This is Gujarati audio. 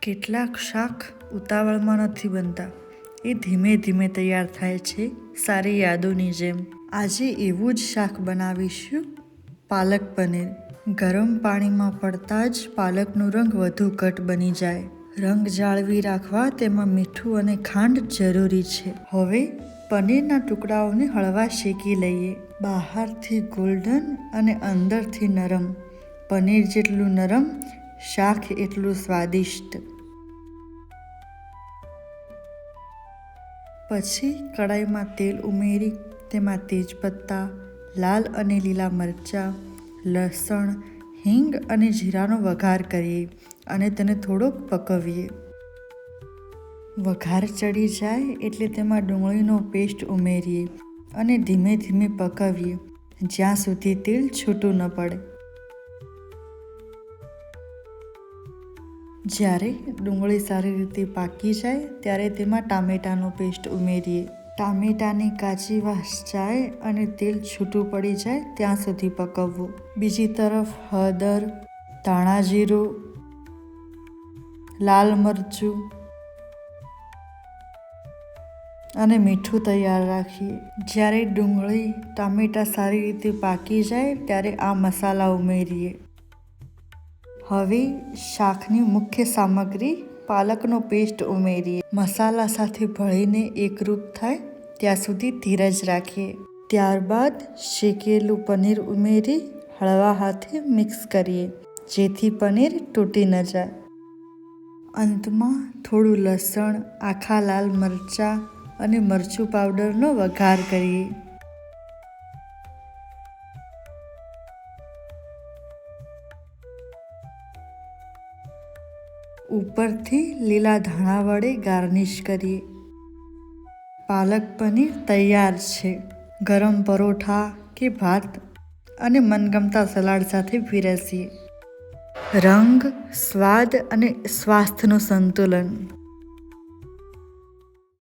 કેટલાક શાક ઉતાવળમાં નથી બનતા, એ ધીમે ધીમે તૈયાર થાય છે, સારી યાદોની જેમ. આજે એવું જ શાક બનાવીશું, પાલક પનીર. ગરમ પાણીમાં પડતા જ પાલકનો રંગ વધુ ઘટ બની જાય. રંગ જાળવી રાખવા તેમાં મીઠું અને ખાંડ જરૂરી છે. હવે પનીરના ટુકડાઓને હળવા શેકી લઈએ. બહારથી ગોલ્ડન અને અંદરથી નરમ. પનીર જેટલું નરમ, શાક એટલું સ્વાદિષ્ટ. પછી કડાઈમાં તેલ ઉમેરી તેમાં તેજપત્તા, લાલ અને લીલા મરચાં, લસણ, હિંગ અને જીરાનો વઘાર કરીએ અને તેને થોડોક પકવીએ. વઘાર ચડી જાય એટલે તેમાં ડુંગળીનો પેસ્ટ ઉમેરીએ અને ધીમે ધીમે પકવીએ જ્યાં સુધી તેલ છૂટું ન પડે. જ્યારે ડુંગળી સારી રીતે પાકી જાય ત્યારે તેમાં ટામેટાનો પેસ્ટ ઉમેરીએ. ટામેટાની કાચી વાસ જાય અને તેલ છૂટું પડી જાય ત્યાં સુધી પકવવું. બીજી તરફ હળદર, ધાણા જીરું, લાલ મરચું અને મીઠું તૈયાર રાખીએ. જ્યારે ડુંગળી, ટામેટાં સારી રીતે પાકી જાય ત્યારે આ મસાલા ઉમેરીએ. હવે શાકની મુખ્ય સામગ્રી પાલકનો પેસ્ટ ઉમેરીએ. મસાલા સાથે ભળીને એકરૂપ થાય ત્યાં સુધી ધીરજ રાખીએ. ત્યારબાદ શેકેલું પનીર ઉમેરી હળવા હાથે મિક્સ કરીએ જેથી પનીર તૂટી ન જાય. અંતમાં થોડું લસણ, આખા લાલ મરચાં અને મરચું પાવડરનો વઘાર કરીએ. ઉપરથી લીલા ધાણા વડે ગાર્નિશ કરીએ. પાલક પનીર તૈયાર છે. ગરમ પરોઠા કે ભાત અને મનગમતા સલાડ સાથે પીરસીએ. રંગ, સ્વાદ અને સ્વાસ્થ્યનું સંતુલન.